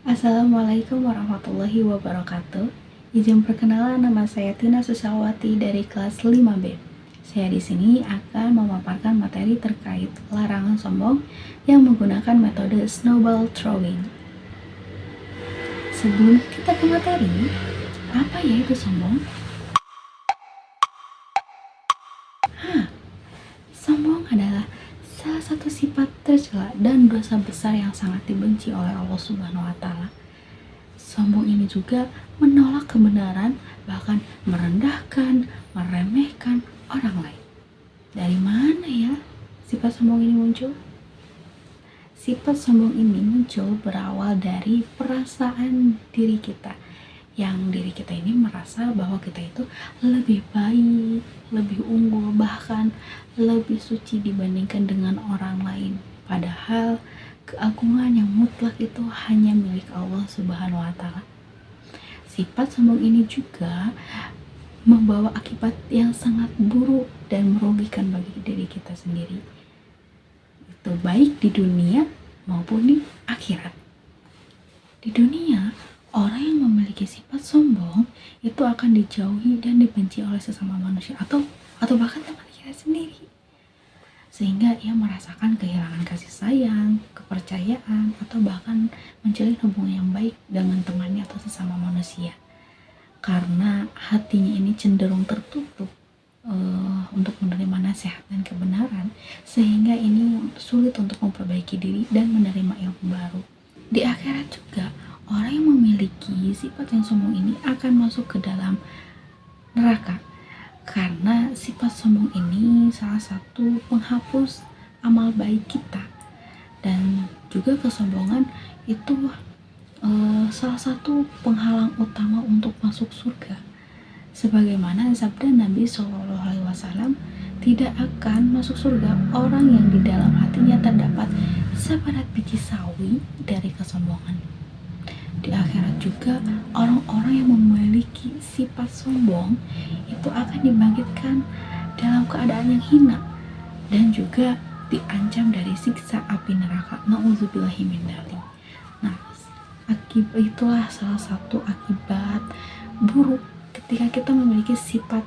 Assalamualaikum warahmatullahi wabarakatuh. Izin perkenalan, nama saya Tina Susalwati dari kelas 5B. Saya di sini akan memaparkan materi terkait larangan sombong yang menggunakan metode snowball throwing. Sebelum kita ke materi, apa ya itu sombong? Sombong adalah salah satu sifat tercela dan dosa besar yang sangat dibenci oleh Allah Subhanahu wa Ta'ala. Sombong ini juga menolak kebenaran, bahkan merendahkan, meremehkan orang lain. Dari mana ya sifat sombong ini muncul? Sifat sombong ini muncul berawal dari perasaan diri kita, yang diri kita ini merasa bahwa kita itu lebih baik, lebih unggul, bahkan lebih suci dibandingkan dengan orang lain. Padahal keagungan yang mutlak itu hanya milik Allah Subhanahu wa Ta'ala. Sifat sombong ini juga membawa akibat yang sangat buruk dan merugikan bagi diri kita sendiri. Itu baik di dunia maupun di akhirat. Di dunia, orang yang memiliki sifat sombong itu akan dijauhi dan dibenci oleh sesama manusia atau bahkan teman kita sendiri, sehingga ia merasakan kehilangan kasih sayang, kepercayaan, atau bahkan menjalin hubungan yang baik dengan temannya atau sesama manusia, karena hatinya ini cenderung tertutup untuk menerima nasihat dan kebenaran, sehingga ini sulit untuk memperbaiki diri dan menerima ilmu baru. Di akhirat juga, orang yang memiliki sifat yang sombong ini akan masuk ke dalam neraka, karena sifat sombong ini salah satu penghapus amal baik kita, dan juga kesombongan itu salah satu penghalang utama untuk masuk surga. Sebagaimana sabda Nabi SAW, tidak akan masuk surga orang yang di dalam hatinya terdapat sepadat biji sawi dari kesombongan. Di akhirat juga, orang-orang yang memiliki sifat sombong itu akan dibangkitkan dalam keadaan yang hina dan juga diancam dari siksa api neraka. Nauzubillahi min dzalik. Nah, akibat itulah salah satu akibat buruk ketika kita memiliki sifat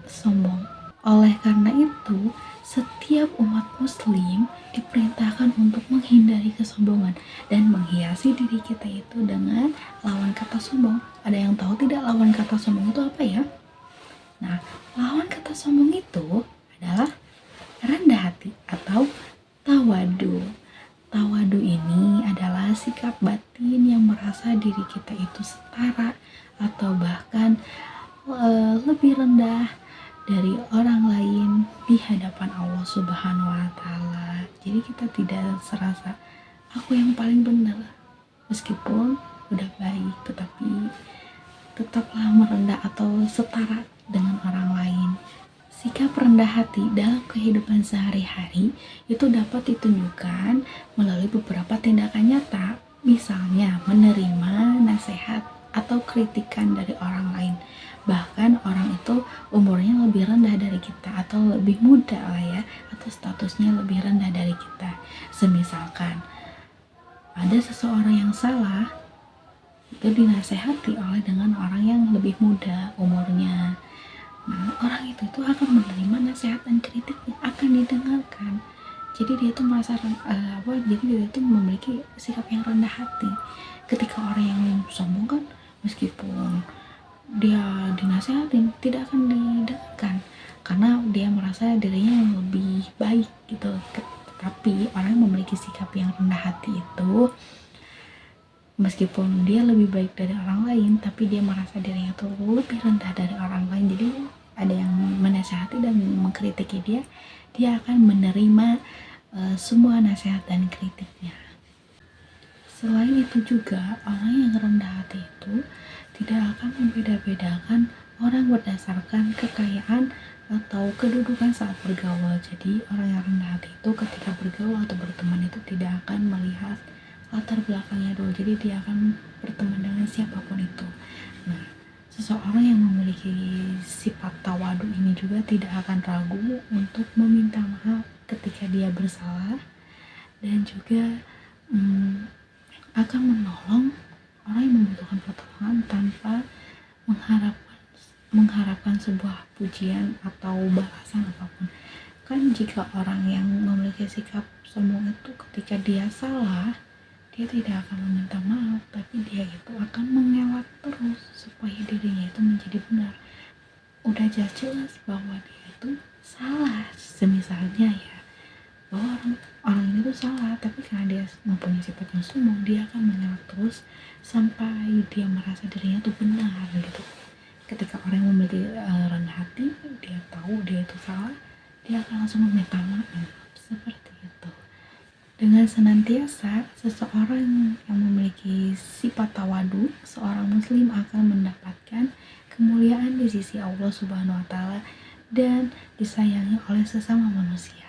sombong. Oleh karena itu, setiap umat muslim diperintahkan untuk menghindari kesombongan dan menghiasi diri kita itu dengan lawan kata sombong. Ada yang tahu tidak lawan kata sombong itu apa ya? Nah, lawan kata sombong itu adalah rendah hati atau tawadu. Tawadu ini adalah sikap batin yang merasa diri kita itu setara atau bahkan lebih rendah dari orang lain di hadapan Allah Subhanahu wa Ta'ala. Jadi kita tidak serasa aku yang paling benar, meskipun udah baik, tetapi tetaplah merendah atau setara dengan orang lain. Sikap rendah hati dalam kehidupan sehari-hari itu dapat ditunjukkan melalui beberapa tindakan nyata, misalnya menerima nasihat atau kritikan dari orang lain, bahkan orang itu umurnya lebih rendah dari kita atau lebih muda lah ya, atau statusnya lebih rendah dari kita. Semisalkan ada seseorang yang salah, itu dinasehati oleh dengan orang yang lebih muda umurnya. Nah, orang itu tuh akan menerima nasihat dan kritiknya, akan didengarkan. Jadi dia tuh merasa jadi dia tuh memiliki sikap yang rendah hati. Ketika orang yang sombong kan, meskipun dia dinasehatin, tidak akan didengarkan karena dia merasa dirinya yang lebih baik gitu. Tapi orang yang memiliki sikap yang rendah hati itu, meskipun dia lebih baik dari orang lain, tapi dia merasa dirinya tuh lebih rendah dari orang lain. Jadi ada yang menasehati dan mengkritiki dia akan menerima semua nasihat dan kritiknya. Selain itu juga, orang yang rendah hati itu tidak akan membeda-bedakan orang berdasarkan kekayaan atau kedudukan saat bergaul. Jadi orang yang rendah hati itu ketika bergaul atau berteman itu tidak akan melihat latar belakangnya dulu. Jadi dia akan berteman dengan siapapun itu. Nah, seseorang yang memiliki sifat tawadu ini juga tidak akan ragu untuk meminta maaf ketika dia bersalah, dan juga akan menolong orang yang membutuhkan pertolongan tanpa mengharapkan sebuah pujian atau balasan apapun. Kan jika orang yang memiliki sikap sombong itu ketika dia salah, dia tidak akan meminta maaf, tapi dia itu akan mengelak terus supaya dirinya itu menjadi benar. Udah jelas bahwa dia itu salah, semisalnya ya, bahwa orang ini tuh salah, tapi karena dia mempunyai sifat yang sombong, dia akan mengelak terus sampai dia merasa dirinya tuh benar gitu. Ketika orang yang memiliki rendah hati, dia tahu dia itu salah, dia akan langsung meminta maaf, seperti itu. Dengan senantiasa seseorang yang memiliki sifat tawadu, seorang muslim akan mendapatkan kemuliaan di sisi Allah Subhanahu wa taala dan disayangi oleh sesama manusia.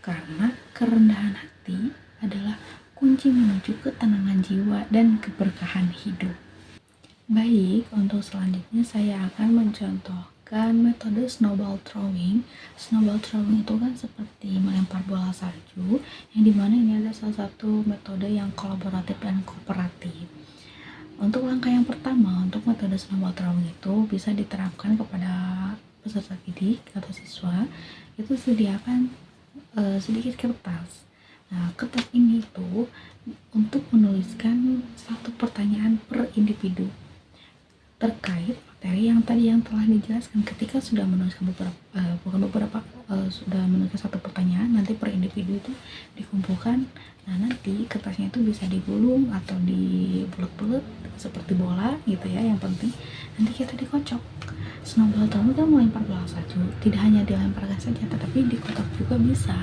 Karena kerendahan hati adalah kunci menuju ketenangan jiwa dan keberkahan hidup. Baik, untuk selanjutnya saya akan mencontohkan metode snowball throwing. Snowball throwing itu kan seperti melempar bola salju, yang dimana ini adalah salah satu metode yang kolaboratif dan kooperatif. Untuk langkah yang pertama, untuk metode snowball throwing itu bisa diterapkan kepada peserta didik atau siswa. Itu sediakan sedikit kertas. Nah, kertas ini itu untuk menuliskan satu pertanyaan per individu terkait materi yang tadi yang telah dijelaskan. Ketika sudah menuliskan sudah menuliskan satu pertanyaan, nanti per individu itu dikumpulkan. Nah, nanti kertasnya itu bisa digulung atau dibulet-bulet seperti bola gitu ya. Yang penting nanti kita dikocok. Snowball throwing kan melempar bola salju, tidak hanya dilemparkan saja, tetapi dikocok juga bisa.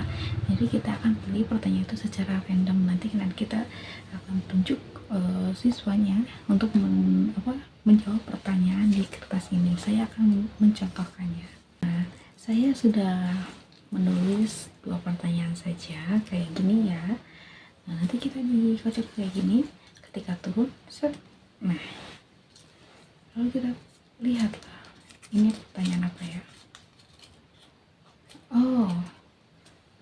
Jadi kita akan pilih pertanyaan itu secara random. Nanti kita akan tunjuk siswanya untuk menjawab pertanyaan di kertas ini. Saya akan mencontohkannya. Nah, saya sudah menulis 2 pertanyaan saja kayak gini ya. Nah, nanti kita dikocok kayak gini. Ketika turun, set. Nah, lalu kita lihatlah ini pertanyaan apa ya. Oh,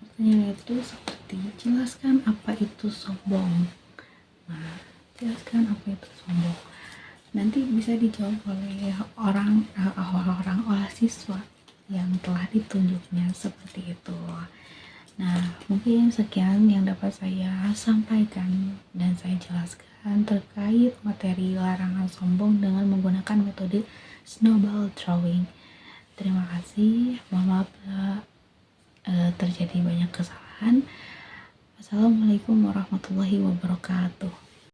pertanyaan itu seperti jelaskan apa itu sombong. Nah, jelaskan apa itu sombong. Nanti bisa dijawab oleh orang oleh siswa yang telah ditunjuknya seperti itu. Nah, mungkin sekian yang dapat saya sampaikan dan saya jelaskan terkait materi larangan sombong dengan menggunakan metode snowball throwing. Terima kasih. Mohon maaf terjadi banyak kesalahan. Assalamualaikum warahmatullahi wabarakatuh.